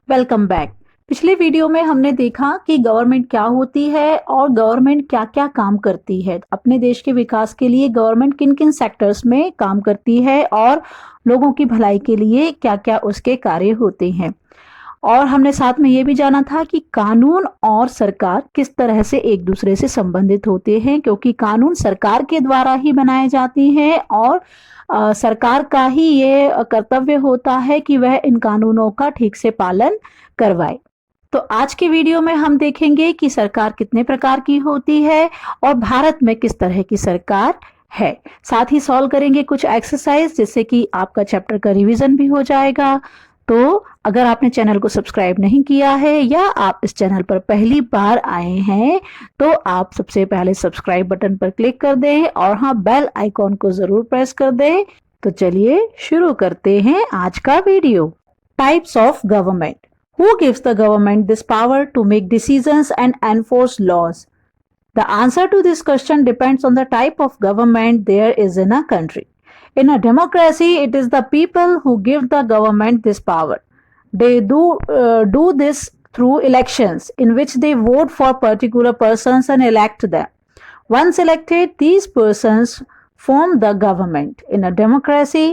Welcome back. पिछले video में हमने देखा कि गवर्नमेंट क्या होती है और गवर्नमेंट क्या क्या काम करती है। अपने देश के विकास के लिए गवर्नमेंट किन किन सेक्टर्स में काम करती है और लोगों की भलाई के लिए क्या क्या उसके कार्य होते हैं। और हमने साथ में ये भी जाना था कि कानून और सरकार किस तरह से एक दूसरे से संबंधित होते हैं, क्योंकि कानून सरकार के द्वारा ही बनाए जाते हैं और सरकार का ही ये कर्तव्य होता है कि वह इन कानूनों का ठीक से पालन करवाए। तो आज के वीडियो में हम देखेंगे कि सरकार कितने प्रकार की होती है और भारत में किस तरह की सरकार है। साथ ही सॉल्व करेंगे कुछ एक्सरसाइज, जिससे कि आपका चैप्टर का रिवीजन भी हो जाएगा। तो अगर आपने चैनल को सब्सक्राइब नहीं किया है या आप इस चैनल पर पहली बार आए हैं तो आप सबसे पहले सब्सक्राइब बटन पर क्लिक कर दें और हाँ, बेल आइकॉन को जरूर प्रेस कर दें। तो चलिए शुरू करते हैं आज का video. Types of government. Who gives the government this power to make decisions and enforce laws? The answer to this question depends on the type of government there is in a country. In a democracy, it is the people who give the government this power. They do this through elections in which they vote for particular persons and elect them. Once elected, these persons form the government. In a democracy,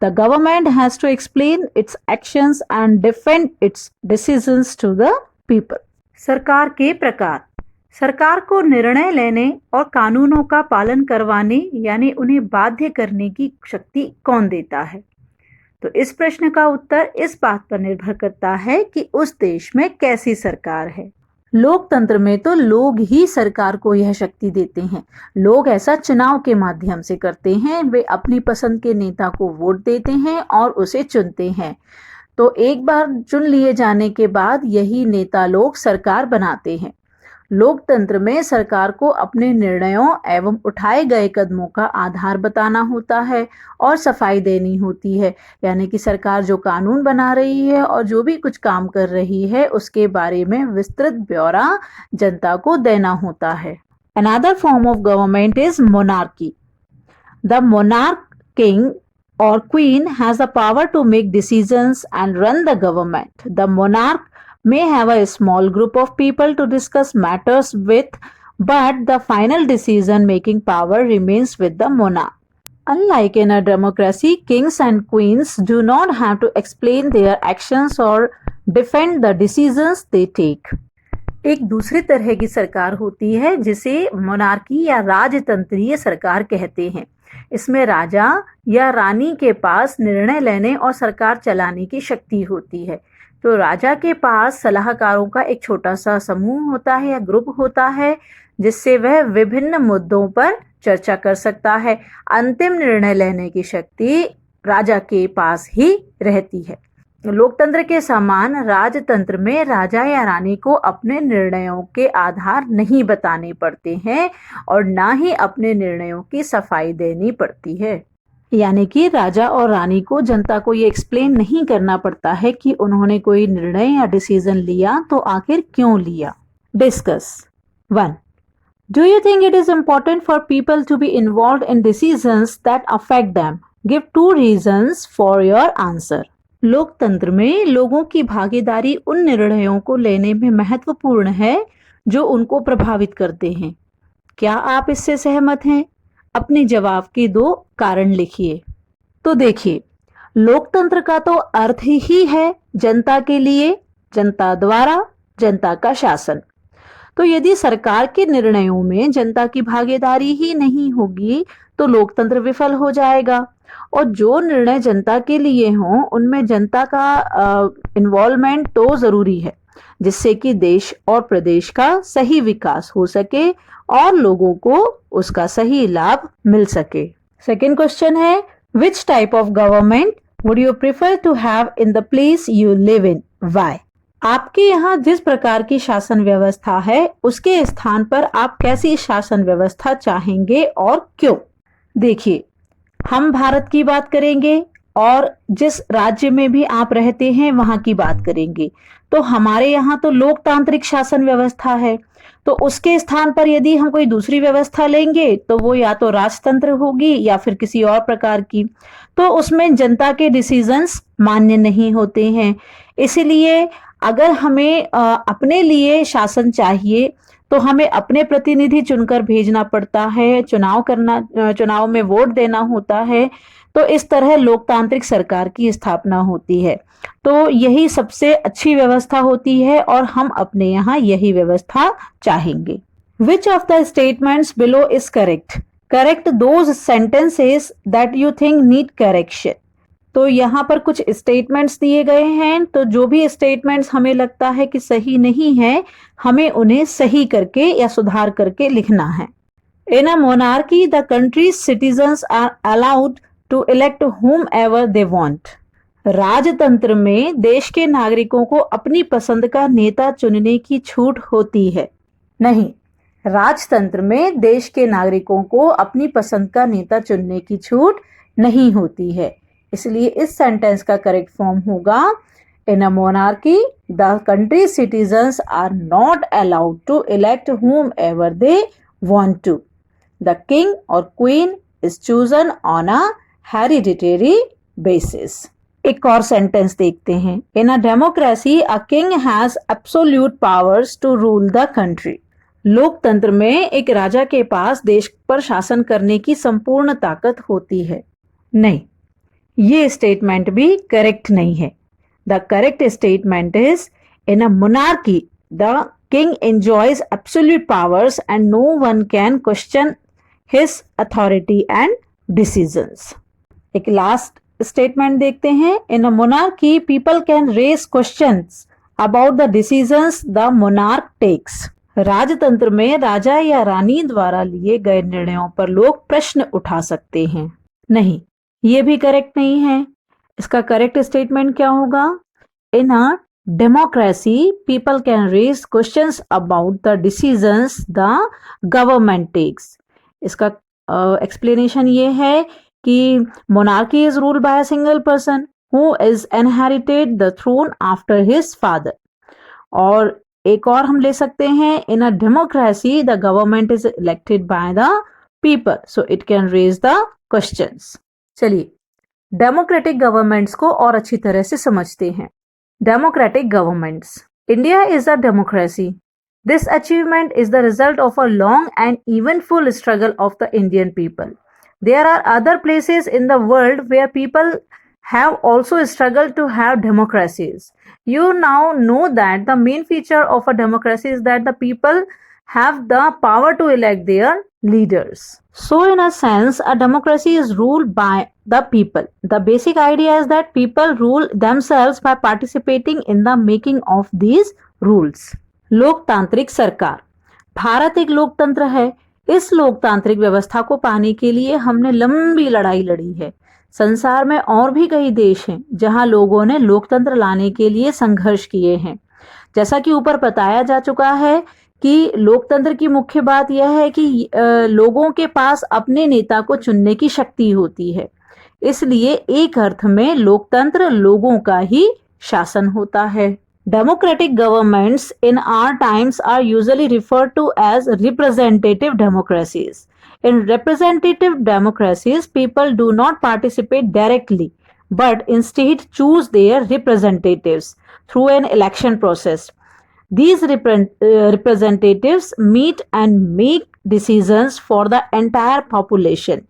the government has to explain its actions and defend its decisions to the people. सरकार के प्रकार। सरकार को निर्णय लेने और कानूनों का पालन करवाने यानी उन्हें बाध्य करने की शक्ति कौन देता है? तो इस प्रश्न का उत्तर इस बात पर निर्भर करता है कि उस देश में कैसी सरकार है। लोकतंत्र में तो लोग ही सरकार को यह शक्ति देते हैं। लोग ऐसा चुनाव के माध्यम से करते हैं। वे अपनी पसंद के नेता को वोट देते हैं और उसे चुनते हैं। तो एक बार चुन लिए जाने के बाद यही नेता लोग सरकार बनाते हैं। लोकतंत्र में सरकार को अपने निर्णयों एवं उठाए गए कदमों का आधार बताना होता है और सफाई देनी होती है, यानी कि सरकार जो कानून बना रही है और जो भी कुछ काम कर रही है उसके बारे में विस्तृत ब्यौरा जनता को देना होता है। Another form of government is monarchy. The monarch, king or queen has the power to make decisions and run the government. The monarch may have a small group of people to discuss matters with, but the final decision-making power remains with the monarch. Unlike in a democracy, kings and queens do not have to explain their actions or defend the decisions they take. एक दूसरी तरह की सरकार होती है जिसे monarchy या राजतंत्रीय सरकार कहते हैं। इसमें राजा या रानी के पास निर्णय लेने और सरकार चलाने की शक्ति होती है। तो राजा के पास सलाहकारों का एक छोटा सा समूह होता है या ग्रुप होता है जिससे वह विभिन्न मुद्दों पर चर्चा कर सकता है। अंतिम निर्णय लेने की शक्ति राजा के पास ही रहती है। लोकतंत्र के समान राजतंत्र में राजा या रानी को अपने निर्णयों के आधार नहीं बताने पड़ते हैं और ना ही अपने निर्णयों की सफाई देनी पड़ती है। यानी कि राजा और रानी को जनता को ये एक्सप्लेन नहीं करना पड़ता है कि उन्होंने कोई निर्णय या डिसीजन लिया तो आखिर क्यों लिया। Discuss. 1. Do you think it is important for people to be involved in decisions that affect them? Give 2 reasons for your answer. लोकतंत्र में लोगों की भागीदारी उन निर्णयों को लेने में महत्वपूर्ण है जो उनको प्रभावित करते हैं। क्या आप इससे सहमत हैं? अपने जवाब के 2 कारण लिखिए। तो देखिए, लोकतंत्र का तो अर्थ ही है जनता के लिए, जनता द्वारा, जनता का शासन। तो यदि सरकार के निर्णयों में जनता की भागीदारी ही नहीं होगी तो लोकतंत्र विफल हो जाएगा। और जो निर्णय जनता के लिए हों उनमें जनता का इन्वॉल्वमेंट तो जरूरी है, जिससे कि देश और प्रदेश का सही विकास हो सके और लोगों को उसका सही लाभ मिल सके। सेकेंड क्वेश्चन है, which type of government would you prefer to have in the place you live in? Why? आपके यहाँ जिस प्रकार की शासन व्यवस्था है उसके स्थान पर आप कैसी शासन व्यवस्था चाहेंगे और क्यों? देखिए, हम भारत की बात करेंगे और जिस राज्य में भी आप रहते हैं वहां की बात करेंगे। तो हमारे यहाँ तो लोकतांत्रिक शासन व्यवस्था है, तो उसके स्थान पर यदि हम कोई दूसरी व्यवस्था लेंगे तो वो या तो राजतंत्र होगी या फिर किसी और प्रकार की। तो उसमें जनता के डिसीजंस मान्य नहीं होते हैं। इसीलिए अगर हमें अपने लिए शासन चाहिए तो हमें अपने प्रतिनिधि चुनकर भेजना पड़ता है, चुनाव में वोट देना होता है। तो इस तरह लोकतांत्रिक सरकार की स्थापना होती है। तो यही सबसे अच्छी व्यवस्था होती है और हम अपने यहाँ यही व्यवस्था चाहेंगे। Which of the statements below is correct? Correct those sentences that you think need correction. तो यहाँ पर कुछ स्टेटमेंट्स दिए गए हैं, तो जो भी स्टेटमेंट्स हमें लगता है कि सही नहीं है, हमें उन्हें सही करके या सुधार करके लिखना है। In a monarchy the country's citizens are allowed to elect whom ever they want. राजतंत्र में देश के नागरिकों को अपनी पसंद का नेता चुनने की छूट होती है। नहीं, राजतंत्र में देश के नागरिकों को अपनी पसंद का नेता चुनने की छूट नहीं होती है। इसलिए इस सेंटेंस का करेक्ट फॉर्म होगा, in a monarchy the country citizens are not allowed to elect whom ever they want to. The king or queen is chosen on a hereditary basis. एक और सेंटेंस देखते हैं। In a democracy a king has absolute powers to rule the country. लोकतंत्र में एक राजा के पास देश पर शासन करने की संपूर्ण ताकत होती है। नहीं, ये स्टेटमेंट भी करेक्ट नहीं है। The correct statement is, in a monarchy the king enjoys absolute powers and no one can question his authority and decisions. एक लास्ट स्टेटमेंट देखते हैं। In a monarchy people can raise questions about the decisions the monarch takes. राजतंत्र में राजा या रानी द्वारा लिए गए निर्णयों पर लोग प्रश्न उठा सकते हैं। नहीं, ये भी करेक्ट नहीं है। इसका करेक्ट स्टेटमेंट क्या होगा? In a democracy people can raise questions about the decisions the government takes. इसका एक्सप्लेनेशन ये है कि monarchy is ruled by a single person who is inherited the throne after his father. और एक और हम ले सकते हैं, in a democracy the government is elected by the people so it can raise the questions. चलिए democratic governments को और अच्छी तरह से समझते हैं। Democratic governments, India is a democracy. This achievement is the result of a long and eventful struggle of the Indian people. There are other places in the world where people have also struggled to have democracies. You now know that the main feature of a democracy is that the people have the power to elect their leaders. So in a sense, a democracy is ruled by the people. The basic idea is that people rule themselves by participating in the making of these rules. लोकतांत्रिक सरकार, भारत एक लोकतंत्र है। इस लोकतांत्रिक व्यवस्था को पाने के लिए हमने लंबी लड़ाई लड़ी है। संसार में और भी कई देश हैं जहां लोगों ने लोकतंत्र लाने के लिए संघर्ष किए हैं। जैसा कि ऊपर बताया जा चुका है कि लोकतंत्र की मुख्य बात यह है कि लोगों के पास अपने नेता को चुनने की शक्ति होती है। इसलिए एक अर्थ में लोकतंत्र लोगों का ही शासन होता है। Democratic governments in our times are usually referred to as representative democracies. In representative democracies, people do not participate directly, but instead choose their representatives through an election process. These representatives meet and make decisions for the entire population.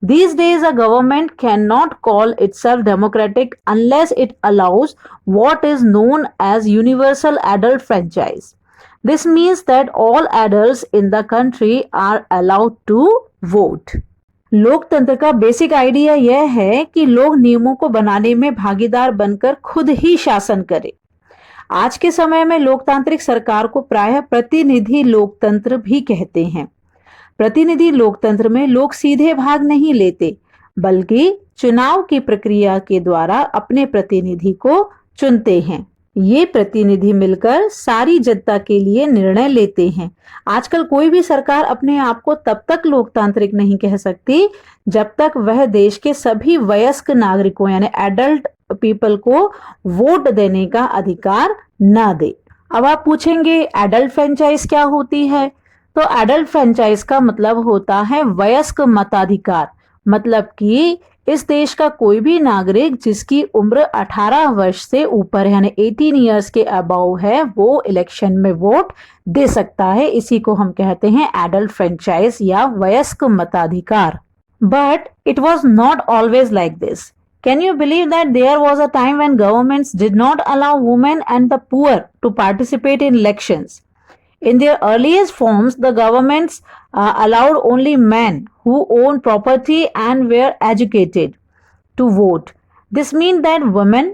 These days, a government cannot call itself democratic unless it allows what is known as universal adult franchise. This means that all adults in the country are allowed to vote. लोकतंत्र का basic idea यह है कि लोग नियमों को बनाने में भागीदार बनकर खुद ही शासन करें। आज के समय में लोकतांत्रिक सरकार को प्रायः प्रतिनिधि लोकतंत्र भी कहते हैं। प्रतिनिधि लोकतंत्र में लोग सीधे भाग नहीं लेते, बल्कि चुनाव की प्रक्रिया के द्वारा अपने प्रतिनिधि को चुनते हैं। ये प्रतिनिधि मिलकर सारी जनता के लिए निर्णय लेते हैं। आजकल कोई भी सरकार अपने आप को तब तक लोकतांत्रिक नहीं कह सकती जब तक वह देश के सभी वयस्क नागरिकों यानी एडल्ट पीपल को वोट देने का अधिकार न दे। अब आप पूछेंगे एडल्ट फ्रेंचाइज क्या होती है? तो एडल्ट फ्रेंचाइज का मतलब होता है वयस्क मताधिकार। मतलब कि इस देश का कोई भी नागरिक जिसकी उम्र 18 वर्ष से ऊपर यानी 18 इयर्स के अबव है वो इलेक्शन में वोट दे सकता है। इसी को हम कहते हैं एडल्ट फ्रेंचाइज या वयस्क मताधिकार। But it was not always like this. Can you believe that there was a time when governments did not allow women and the poor to participate in elections? In their earliest forms, the governments allowed only men who owned property and were educated to vote. This means that women,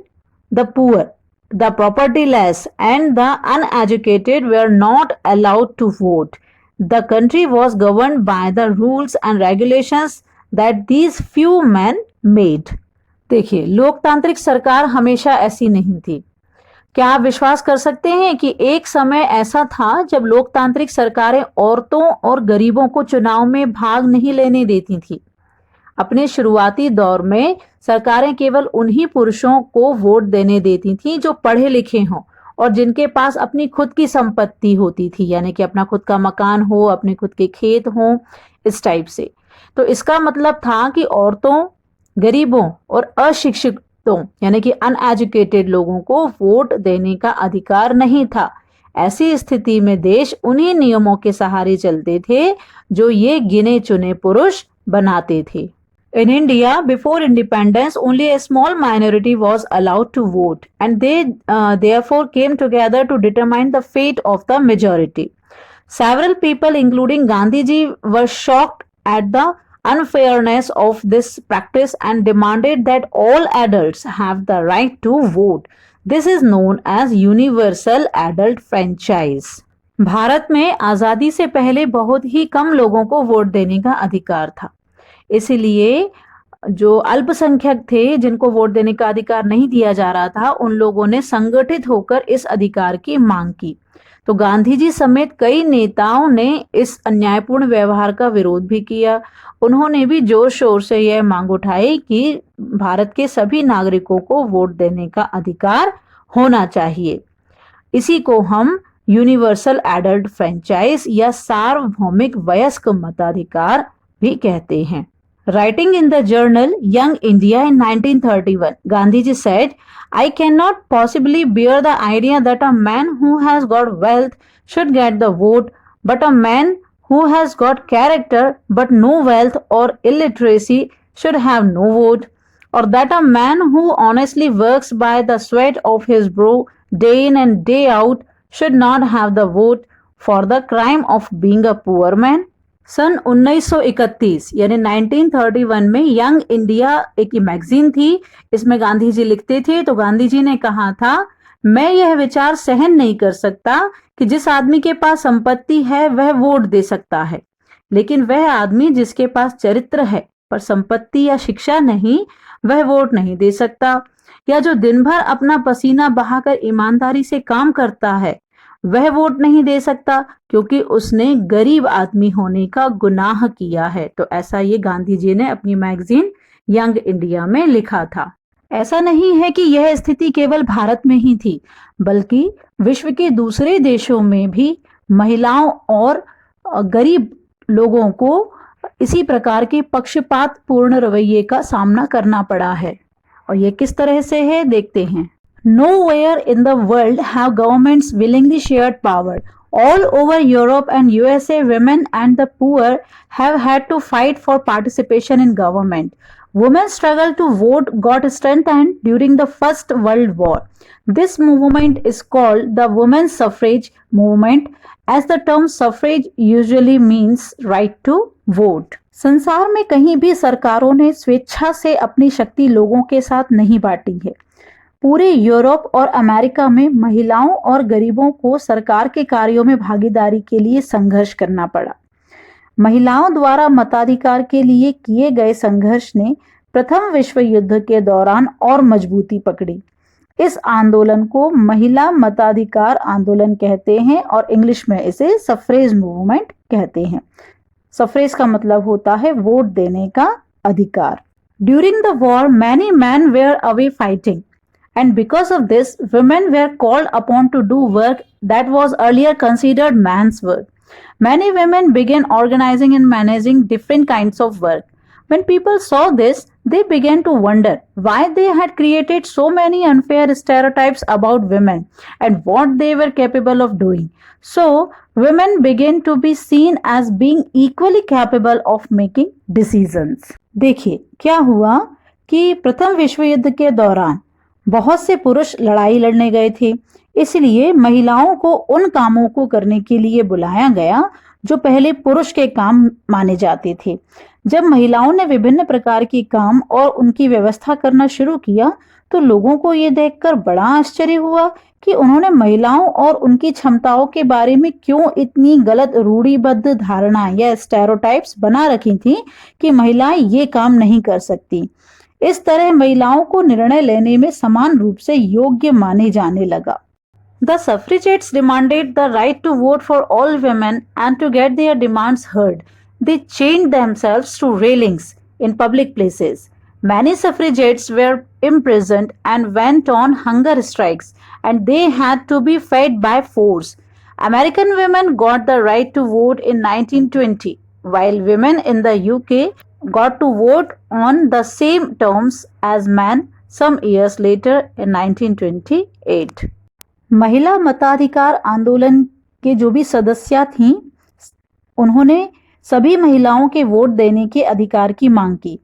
the poor, the propertyless, and the uneducated were not allowed to vote. The country was governed by the rules and regulations that these few men made. देखिए, लोकतांत्रिक सरकार हमेशा ऐसी नहीं थी। क्या आप विश्वास कर सकते हैं कि एक समय ऐसा था जब लोकतांत्रिक सरकारें औरतों और गरीबों को चुनाव में भाग नहीं लेने देती थी। अपने शुरुआती दौर में सरकारें केवल उन्हीं पुरुषों को वोट देने देती थी जो पढ़े लिखे हों और जिनके पास अपनी खुद की संपत्ति होती थी, यानी कि अपना खुद का मकान हो, अपने खुद के खेत हों, इस टाइप से। तो इसका मतलब था कि औरतों, गरीबों और अशिक्षितों यानी कि अनएजुकेटेड लोगों को वोट देने का अधिकार नहीं था। ऐसी स्थिति में देश उन्हीं नियमों के सहारे चलते थे जो ये गिने चुने पुरुष बनाते थे। In India, before independence, only a small minority was allowed to vote, and they therefore came together to determine the fate of the majority. Several people, including Gandhiji, were shocked at the unfairness of this practice and demanded that all adults have the right to vote. This is known as universal adult franchise. Bharat में आजादी से पहले बहुत ही कम लोगों को vote देने का अधिकार था। इसलिए जो अल्पसंख्यक थे जिनको वोट देने का अधिकार नहीं दिया जा रहा था, उन लोगों ने संगठित होकर इस अधिकार की मांग की। तो गांधी जी समेत कई नेताओं ने इस अन्यायपूर्ण व्यवहार का विरोध भी किया। उन्होंने भी जोर शोर से यह मांग उठाई कि भारत के सभी नागरिकों को वोट देने का अधिकार होना चाहिए। इसी को हम यूनिवर्सल एडल्ट फ्रेंचाइज या सार्वभौमिक वयस्क मताधिकार भी कहते हैं। Writing in the journal Young India in 1931, Gandhiji said, I cannot possibly bear the idea that a man who has got wealth should get the vote, but a man who has got character but no wealth or illiteracy should have no vote, or that a man who honestly works by the sweat of his brow day in and day out should not have the vote for the crime of being a poor man. सन 1931 यानी 1931 में young India एक magazine थी, इसमें गांधी जी लिखते थे। तो गांधी जी ने कहा था, मैं यह विचार सहन नहीं कर सकता कि जिस आदमी के पास संपत्ति है वह वोट दे सकता है, लेकिन वह आदमी जिसके पास चरित्र है पर संपत्ति या शिक्षा नहीं, वह वोट नहीं दे सकता। या जो दिन भर अपना पसीना बहाकर ईमानदारी से काम करता है वह वोट नहीं दे सकता क्योंकि उसने गरीब आदमी होने का गुनाह किया है। तो ऐसा ये गांधी जी ने अपनी मैगजीन यंग इंडिया में लिखा था। ऐसा नहीं है कि यह स्थिति केवल भारत में ही थी, बल्कि विश्व के दूसरे देशों में भी महिलाओं और गरीब लोगों को इसी प्रकार के पक्षपात पूर्ण रवैये का सामना करना पड़ा है। और ये किस तरह से है, देखते हैं। Nowhere in the world have governments willingly shared power. All over Europe and USA, women and the poor have had to fight for participation in government. Women's struggle to vote got strengthened during the First World War. This movement is called the women's suffrage movement, as the term suffrage usually means right to vote. संसार में कहीं भी सरकारों ने स्वेच्छा से अपनी शक्ति लोगों के साथ नहीं बांटी है। पूरे यूरोप और अमेरिका में महिलाओं और गरीबों को सरकार के कार्यों में भागीदारी के लिए संघर्ष करना पड़ा। महिलाओं द्वारा मताधिकार के लिए किए गए संघर्ष ने प्रथम विश्व युद्ध के दौरान और मजबूती पकड़ी। इस आंदोलन को महिला मताधिकार आंदोलन कहते हैं और इंग्लिश में इसे सफ्रेज मूवमेंट कहते हैं। सफ्रेज का मतलब होता है वोट देने का अधिकार। During the war many man were away fighting, and because of this, women were called upon to do work that was earlier considered man's work. Many women began organizing and managing different kinds of work. When people saw this, They began to wonder why they had created so many unfair stereotypes about women and what they were capable of doing. So, women began to be seen as being equally capable of making decisions. देखिए क्या हुआ कि प्रथम विश्व युद्ध के दौरान बहुत से पुरुष लड़ाई लड़ने गए थे, इसलिए महिलाओं को उन कामों को करने के लिए बुलाया गया जो पहले पुरुष के काम माने जाते थे। जब महिलाओं ने विभिन्न प्रकार के काम और उनकी व्यवस्था करना शुरू किया तो लोगों को ये देखकर बड़ा आश्चर्य हुआ कि उन्होंने महिलाओं और उनकी क्षमताओं के बारे में क्यों इतनी गलत रूढ़िबद्ध धारणा या स्टेरियोटाइप्स बना रखी थी कि महिलाएं ये काम नहीं कर सकती। इस तरह महिलाओं को निर्णय लेने में समान रूप से योग्य माने जाने लगा। The suffragettes demanded the right to vote for all women and to get their demands heard. They chained themselves to railings in public places. Many suffragettes were imprisoned and went on hunger strikes, and they had to be fed by force. American women got the right to vote in 1920, while women in the UK got to vote on the same terms as men some years later in 1928. महिला मताधिकार आंदोलन के जो भी सदस्य थीं, उन्होंने सभी महिलाओं के वोट देने के अधिकार की मांग की।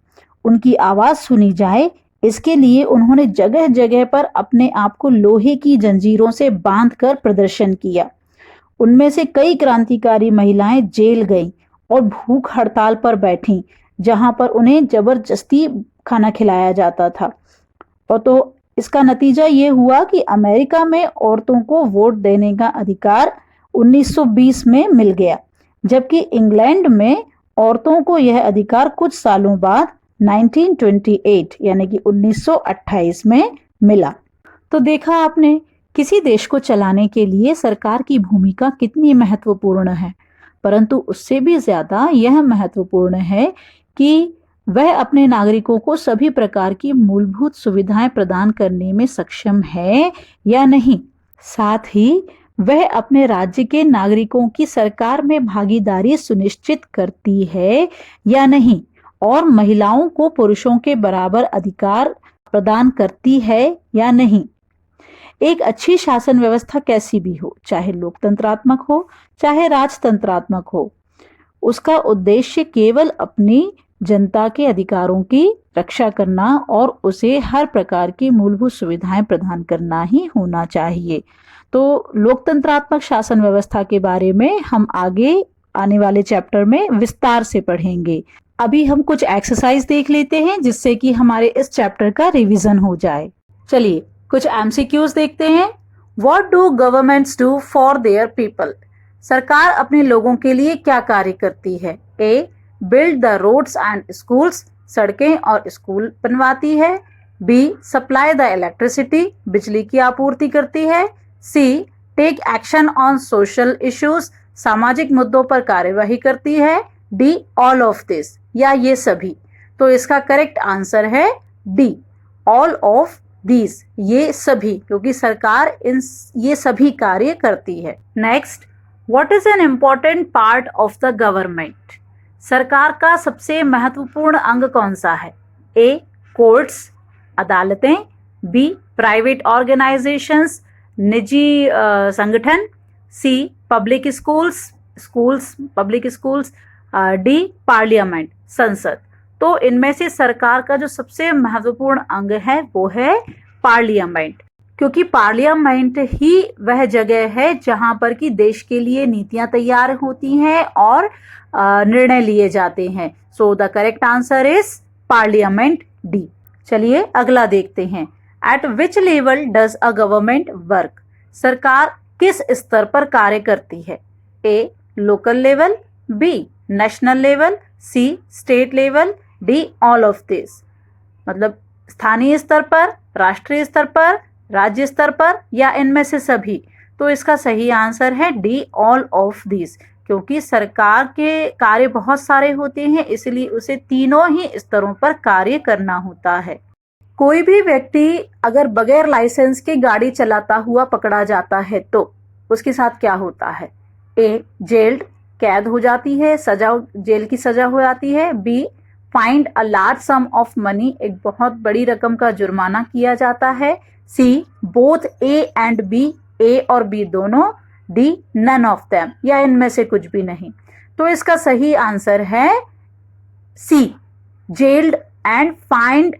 उनकी आवाज सुनी जाए, इसके लिए उन्होंने जगह जगह पर अपने आप को लोहे की जंजीरों से बांधकर प्रदर्शन किया। उनमें से कई क्रांतिकारी महिलाएं जेल गईं और भूख हड़ताल पर बैठीं, जहां पर उन्हें जबरदस्ती खाना खिलाया जाता था। और तो इसका नतीजा ये हुआ कि अमेरिका में औरतों को वोट देने का अधिकार 1920 में मिल गया, जबकि इंग्लैंड में औरतों को यह अधिकार कुछ सालों बाद 1928 यानी कि 1928 में मिला। तो देखा आपने, किसी देश को चलाने के लिए सरकार की भूमिका कितनी महत्वपूर्ण है, परंतु उससे भी ज्यादा यह महत्वपूर्ण है कि वह अपने नागरिकों को सभी प्रकार की मूलभूत सुविधाएं प्रदान करने में सक्षम है या नहीं। साथ ही वह अपने राज्य के नागरिकों की सरकार में भागीदारी सुनिश्चित करती है या नहीं, और महिलाओं को पुरुषों के बराबर अधिकार प्रदान करती है या नहीं। एक अच्छी शासन व्यवस्था कैसी भी हो, चाहे लोकतंत्रात्मक हो चाहे राजतंत्रात्मक हो, उसका उद्देश्य केवल अपनी जनता के अधिकारों की रक्षा करना और उसे हर प्रकार की मूलभूत सुविधाएं प्रदान करना ही होना चाहिए। तो लोकतंत्रात्मक शासन व्यवस्था के बारे में हम आगे आने वाले चैप्टर में विस्तार से पढ़ेंगे। अभी हम कुछ एक्सरसाइज देख लेते हैं जिससे कि हमारे इस चैप्टर का रिवीजन हो जाए। चलिए कुछ एमसीक्यूज देखते हैं। What do governments do for their people? सरकार अपने लोगों के लिए क्या कार्य करती है? A, build the roads and schools, सड़कें और स्कूल बनवाती है। बी, सप्लाई द इलेक्ट्रिसिटी, बिजली की आपूर्ति करती है। C, take action on social issues, सामाजिक मुद्दों पर कार्यवाही करती है। डी, ऑल ऑफ दिस, या ये सभी। तो इसका करेक्ट आंसर है डी, ऑल ऑफ दीज, ये सभी, क्योंकि सरकार ये सभी कार्य करती है। Next, what is an important part of the government? सरकार का सबसे महत्वपूर्ण अंग कौन सा है? ए, कोर्ट्स, अदालतें। बी, प्राइवेट ऑर्गेनाइजेशंस, निजी संगठन। C, public schools, public schools. D, parliament, संसद। तो इनमें से सरकार का जो सबसे महत्वपूर्ण अंग है वो है पार्लियामेंट, क्योंकि पार्लियामेंट ही वह जगह है जहां पर कि देश के लिए नीतियां तैयार होती हैं और निर्णय लिए जाते हैं। So the correct answer is parliament, D. चलिए अगला देखते हैं। At which level does a government work? सरकार किस स्तर पर कार्य करती है? A, local level. B, national level. C, state level. D, all of this, मतलब स्थानीय स्तर पर, राष्ट्रीय स्तर पर, राज्य स्तर पर, या इनमें से सभी। तो इसका सही आंसर है डी, ऑल ऑफ दिस, क्योंकि सरकार के कार्य बहुत सारे होते हैं, इसलिए उसे तीनों ही स्तरों पर कार्य करना होता है। कोई भी व्यक्ति अगर बगैर लाइसेंस के गाड़ी चलाता हुआ पकड़ा जाता है तो उसके साथ क्या होता है? ए, जेल्ड, कैद हो जाती है, जेल की सजा हो जाती है। B, fined a large sum of money, एक बहुत बड़ी रकम का जुर्माना किया जाता है। C, both A and B, A और बी दोनों। डी, नन ऑफ देम, या इनमें से कुछ भी नहीं। तो इसका सही आंसर है C, jailed and fined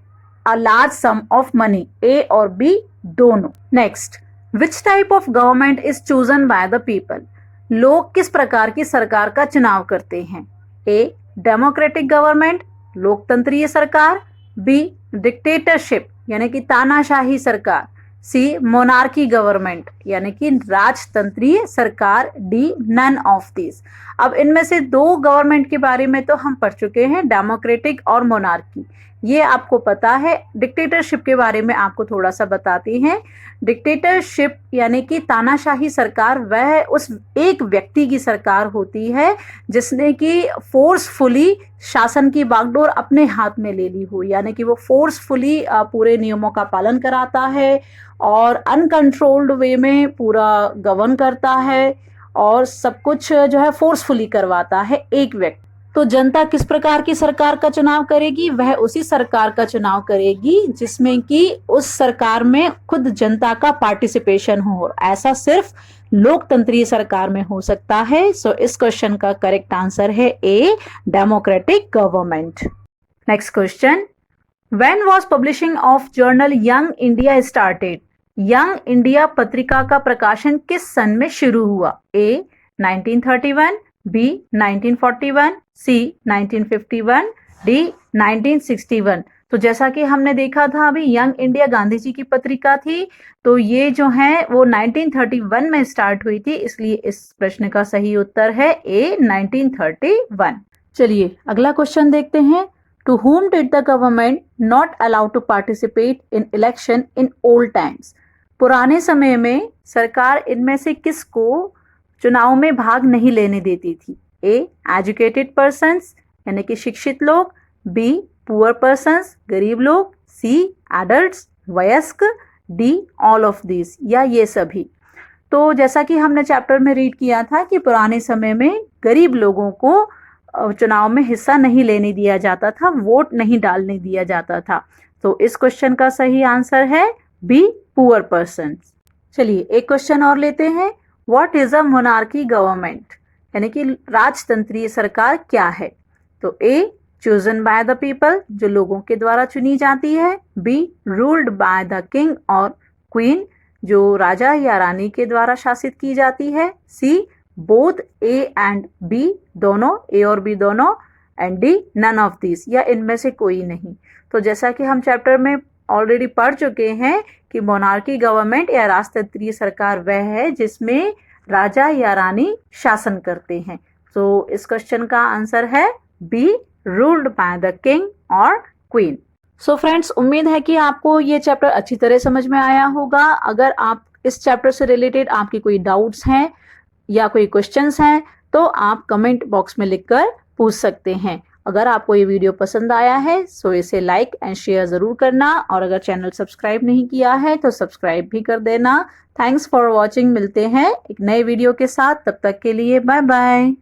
a large sum of money, A और बी दोनों। Next, which type of government is chosen by the people, लोग किस प्रकार की सरकार का चुनाव करते हैं। ए, डेमोक्रेटिक गवर्नमेंट, लोकतंत्रीय सरकार। बी, डिक्टेटरशिप यानी कि तानाशाही सरकार। सी, मोनार्की गवर्नमेंट यानी कि राजतंत्रीय सरकार। D, none of this. अब इनमें से दो गवर्नमेंट के बारे में तो हम पढ़ चुके हैं, डेमोक्रेटिक और मोनार्की, ये आपको पता है। डिक्टेटरशिप के बारे में आपको थोड़ा सा बताते हैं। डिक्टेटरशिप यानी कि तानाशाही सरकार, वह उस एक व्यक्ति की सरकार होती है जिसने कि फोर्सफुली शासन की बागडोर अपने हाथ में ले ली हो, यानी कि वो फोर्सफुली पूरे नियमों का पालन कराता है और अनकंट्रोल्ड वे में पूरा गवर्न करता है और सब कुछ जो है फोर्सफुली करवाता है एक व्यक्ति। तो जनता किस प्रकार की सरकार का चुनाव करेगी, वह उसी सरकार का चुनाव करेगी जिसमें कि उस सरकार में खुद जनता का पार्टिसिपेशन हो। ऐसा सिर्फ लोकतंत्रीय सरकार में हो सकता है। सो इस क्वेश्चन का करेक्ट आंसर है A, democratic government. Next question, when was publishing of journal Young India started, Young India पत्रिका का प्रकाशन किस सन में शुरू हुआ। A, 1931, B, 1941, C, 1951, D, 1961। तो जैसा कि हमने देखा था अभी, यंग इंडिया गांधी जी की पत्रिका थी, तो ये जो है वो 1931 में स्टार्ट हुई थी, इसलिए इस प्रश्न का सही उत्तर है ए, 1931। चलिए अगला क्वेश्चन देखते हैं। To whom did the government not allow to participate in election in old times, पुराने समय में सरकार इनमें से किसको चुनाव में भाग नहीं लेने देती थी। ए, एजुकेटेड पर्सन्स यानी कि शिक्षित लोग। बी, पुअर पर्सन्स गरीब लोग। सी, एडल्ट्स वयस्क। डी, ऑल ऑफ दिस या ये सभी। तो जैसा कि हमने चैप्टर में रीड किया था कि पुराने समय में गरीब लोगों को चुनाव में हिस्सा नहीं लेने दिया जाता था, वोट नहीं डालने दिया जाता था। तो इस क्वेश्चन का सही आंसर है बी, पुअर पर्सन्स। चलिए एक क्वेश्चन और लेते हैं। What is a monarchy government, यानी कि राजतंत्रीय सरकार क्या है। तो A, chosen by the people, जो लोगों के द्वारा चुनी जाती है। B, ruled by the king और क्वीन, जो राजा या रानी के द्वारा शासित की जाती है। C, both A and B, दोनों, ए और बी दोनों। And D, none of this या इनमें से कोई नहीं। तो जैसा कि हम चैप्टर में ऑलरेडी पढ़ चुके हैं कि मोनार्की गवर्नमेंट या राजतंत्रीय सरकार वह है जिसमें राजा या रानी शासन करते हैं। तो इस क्वेश्चन का आंसर है B, ruled by the king और क्वीन। सो फ्रेंड्स, उम्मीद है कि आपको ये चैप्टर अच्छी तरह समझ में आया होगा। अगर आप इस चैप्टर से रिलेटेड आपकी कोई डाउट्स हैं या कोई क्वेश्चंस हैं तो आप कमेंट बॉक्स में लिखकर पूछ सकते हैं। अगर आपको ये वीडियो पसंद आया है सो इसे लाइक एंड शेयर जरूर करना, और अगर चैनल सब्सक्राइब नहीं किया है तो सब्सक्राइब भी कर देना। Thanks for watching. मिलते हैं एक नए वीडियो के साथ, तब तक के लिए बाय बाय।